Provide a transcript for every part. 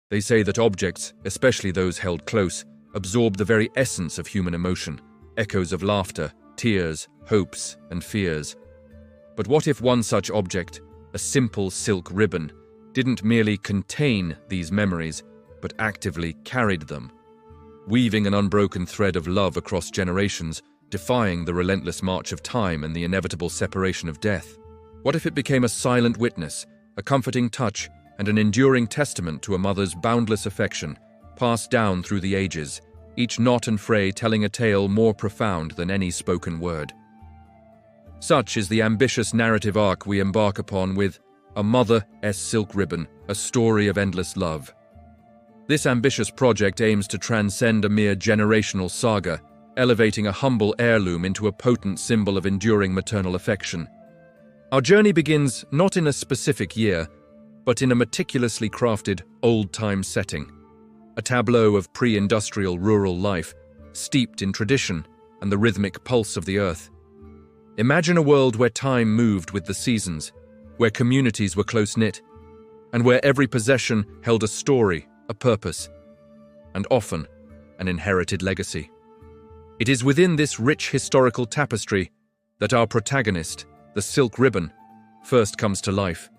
They say that objects, especially those held close, absorb the very essence of human emotion, echoes of laughter, tears, hopes, and fears. But what if one such object, a simple silk ribbon, didn't merely contain these memories, but actively carried them, weaving an unbroken thread of love across generations, defying the relentless march of time and the inevitable separation of death? What if it became a silent witness, a comforting touch, and an enduring testament to a mother's boundless affection, passed down through the ages, each knot and fray telling a tale more profound than any spoken word? Such is the ambitious narrative arc we embark upon with A Mother's Silk Ribbon, a story of endless love. This ambitious project aims to transcend a mere generational saga, elevating a humble heirloom into a potent symbol of enduring maternal affection. Our journey begins not in a specific year, but in a meticulously crafted, old-time setting, a tableau of pre-industrial rural life, steeped in tradition and the rhythmic pulse of the earth. Imagine a world where time moved with the seasons, where communities were close-knit, and where every possession held a story, a purpose, and often an inherited legacy. It is within this rich historical tapestry that our protagonist, the silk ribbon, first comes to life.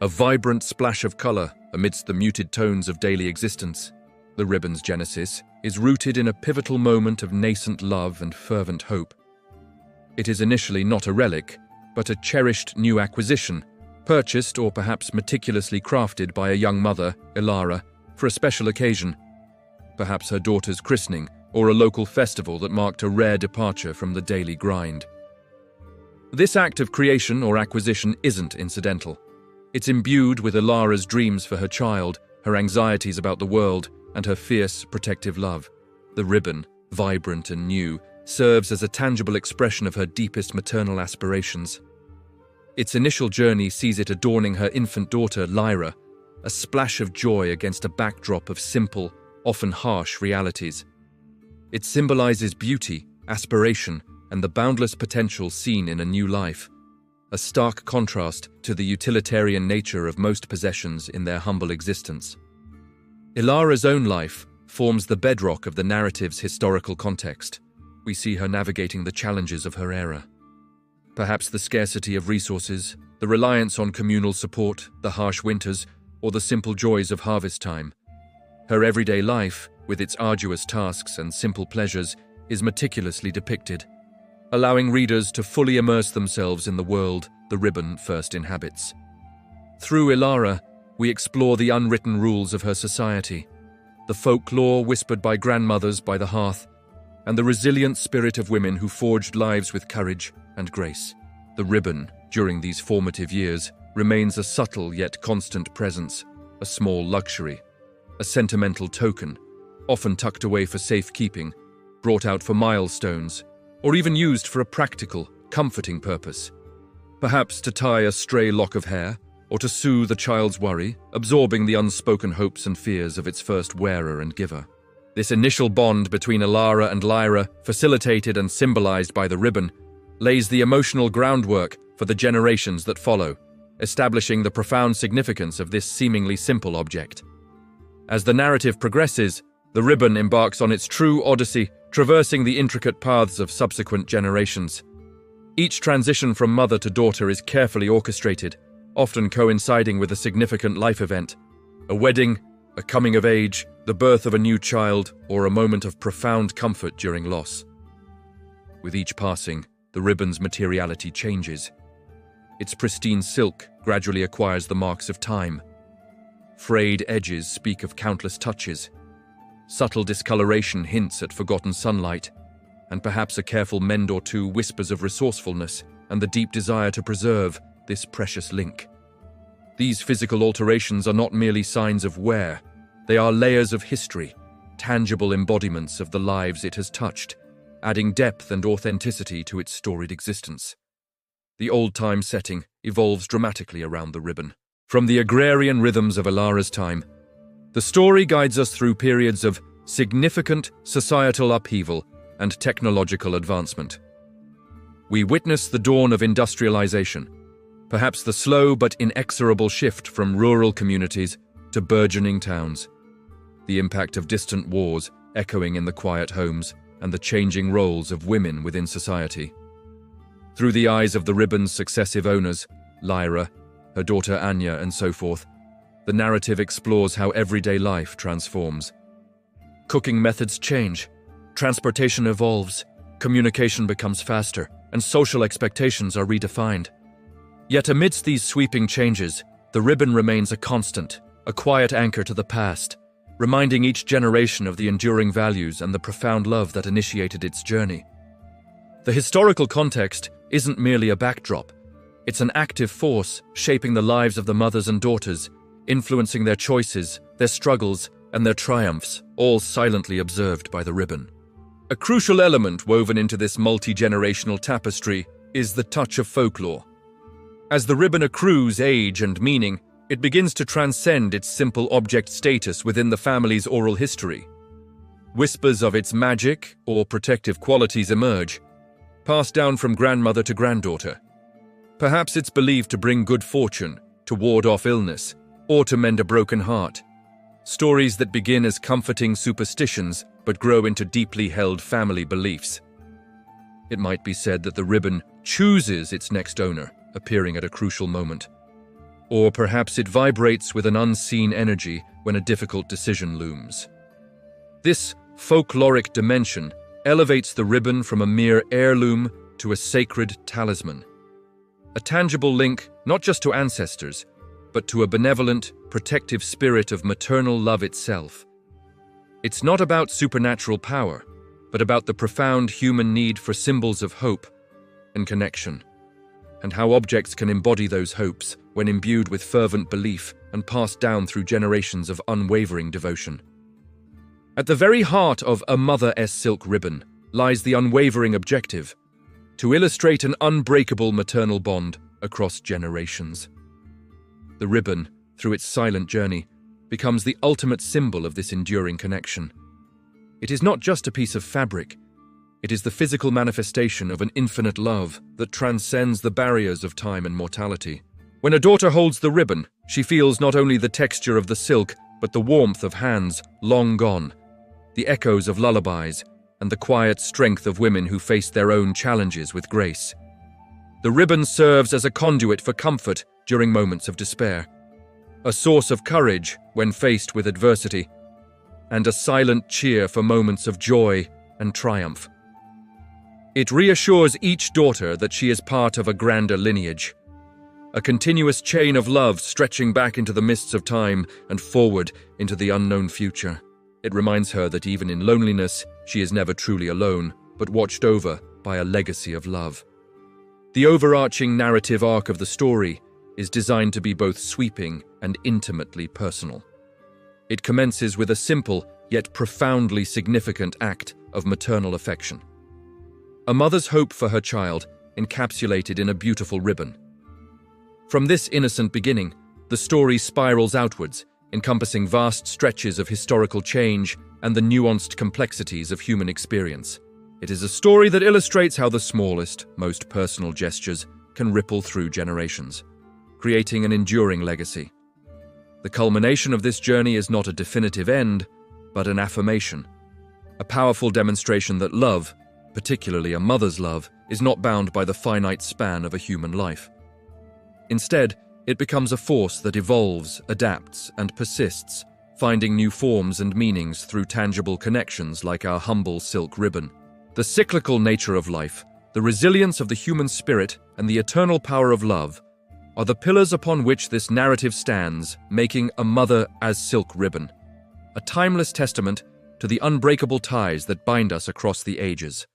A vibrant splash of color amidst the muted tones of daily existence. The ribbon's genesis is rooted in a pivotal moment of nascent love and fervent hope. It is initially not a relic, but a cherished new acquisition, purchased or perhaps meticulously crafted by a young mother, Ilara, for a special occasion, perhaps her daughter's christening or a local festival that marked a rare departure from the daily grind. This act of creation or acquisition isn't incidental. It's imbued with Ilara's dreams for her child, her anxieties about the world, and her fierce, protective love. The ribbon, vibrant and new, serves as a tangible expression of her deepest maternal aspirations. Its initial journey sees it adorning her infant daughter, Lyra, a splash of joy against a backdrop of simple, often harsh realities. It symbolizes beauty, aspiration, and the boundless potential seen in a new life, a stark contrast to the utilitarian nature of most possessions in their humble existence. Ilara's own life forms the bedrock of the narrative's historical context. We see her navigating the challenges of her era. Perhaps the scarcity of resources, the reliance on communal support, the harsh winters, or the simple joys of harvest time. Her everyday life, with its arduous tasks and simple pleasures, is meticulously depicted, allowing readers to fully immerse themselves in the world the ribbon first inhabits. Through Ilara, we explore the unwritten rules of her society, the folklore whispered by grandmothers by the hearth, and the resilient spirit of women who forged lives with courage and grace. The ribbon, during these formative years, remains a subtle yet constant presence, a small luxury, a sentimental token, often tucked away for safekeeping, brought out for milestones, or even used for a practical, comforting purpose. Perhaps to tie a stray lock of hair, or to soothe a child's worry, absorbing the unspoken hopes and fears of its first wearer and giver. This initial bond between Ilara and Lyra, facilitated and symbolized by the ribbon, lays the emotional groundwork for the generations that follow, establishing the profound significance of this seemingly simple object. As the narrative progresses, the ribbon embarks on its true odyssey, traversing the intricate paths of subsequent generations. Each transition from mother to daughter is carefully orchestrated, often coinciding with a significant life event, a wedding, a coming of age, the birth of a new child, or a moment of profound comfort during loss. With each passing, the ribbon's materiality changes. Its pristine silk gradually acquires the marks of time. Frayed edges speak of countless touches. Subtle discoloration hints at forgotten sunlight, and perhaps a careful mend or two whispers of resourcefulness and the deep desire to preserve this precious link. These physical alterations are not merely signs of wear, they are layers of history, tangible embodiments of the lives it has touched, adding depth and authenticity to its storied existence. The old-time setting evolves dramatically around the ribbon. From the agrarian rhythms of Ilara's time, the story guides us through periods of significant societal upheaval and technological advancement. We witness the dawn of industrialization, perhaps the slow but inexorable shift from rural communities to burgeoning towns. the impact of distant wars echoing in the quiet homes and the changing roles of women within society. Through the eyes of the ribbon's successive owners, Lyra, her daughter Anya, and so forth, the narrative explores how everyday life transforms. Cooking methods change, transportation evolves, communication becomes faster, and social expectations are redefined. Yet amidst these sweeping changes, the ribbon remains a constant, a quiet anchor to the past, reminding each generation of the enduring values and the profound love that initiated its journey. The historical context isn't merely a backdrop. It's an active force shaping the lives of the mothers and daughters, influencing their choices, their struggles, and their triumphs, all silently observed by the ribbon. A crucial element woven into this multi-generational tapestry is the touch of folklore. As the ribbon accrues age and meaning, it begins to transcend its simple object status within the family's oral history. Whispers of its magic or protective qualities emerge, passed down from grandmother to granddaughter. Perhaps it's believed to bring good fortune, to ward off illness, or to mend a broken heart. Stories that begin as comforting superstitions but grow into deeply held family beliefs. It might be said that the ribbon chooses its next owner, appearing at a crucial moment. Or perhaps it vibrates with an unseen energy when a difficult decision looms. This folkloric dimension elevates the ribbon from a mere heirloom to a sacred talisman. A tangible link not just to ancestors, but to a benevolent, protective spirit of maternal love itself. It's not about supernatural power, but about the profound human need for symbols of hope and connection, and how objects can embody those hopes when imbued with fervent belief and passed down through generations of unwavering devotion. At the very heart of A Mother's Silk Ribbon lies the unwavering objective: to illustrate an unbreakable maternal bond across generations. The ribbon, through its silent journey, becomes the ultimate symbol of this enduring connection. It is not just a piece of fabric. It is the physical manifestation of an infinite love that transcends the barriers of time and mortality. When a daughter holds the ribbon, she feels not only the texture of the silk, but the warmth of hands long gone, the echoes of lullabies, and the quiet strength of women who face their own challenges with grace. The ribbon serves as a conduit for comfort during moments of despair, a source of courage when faced with adversity, and a silent cheer for moments of joy and triumph. It reassures each daughter that she is part of a grander lineage, a continuous chain of love stretching back into the mists of time and forward into the unknown future. It reminds her that even in loneliness, she is never truly alone, but watched over by a legacy of love. The overarching narrative arc of the story is designed to be both sweeping and intimately personal. It commences with a simple yet profoundly significant act of maternal affection. A mother's hope for her child encapsulated in a beautiful ribbon. From this innocent beginning, the story spirals outwards, encompassing vast stretches of historical change and the nuanced complexities of human experience. It is a story that illustrates how the smallest, most personal gestures can ripple through generations, creating an enduring legacy. The culmination of this journey is not a definitive end, but an affirmation, a powerful demonstration that love, particularly a mother's love, is not bound by the finite span of a human life. Instead, it becomes a force that evolves, adapts, and persists, finding new forms and meanings through tangible connections like our humble silk ribbon. The cyclical nature of life, the resilience of the human spirit, and the eternal power of love are the pillars upon which this narrative stands, making A Mother's Silk Ribbon a timeless testament to the unbreakable ties that bind us across the ages.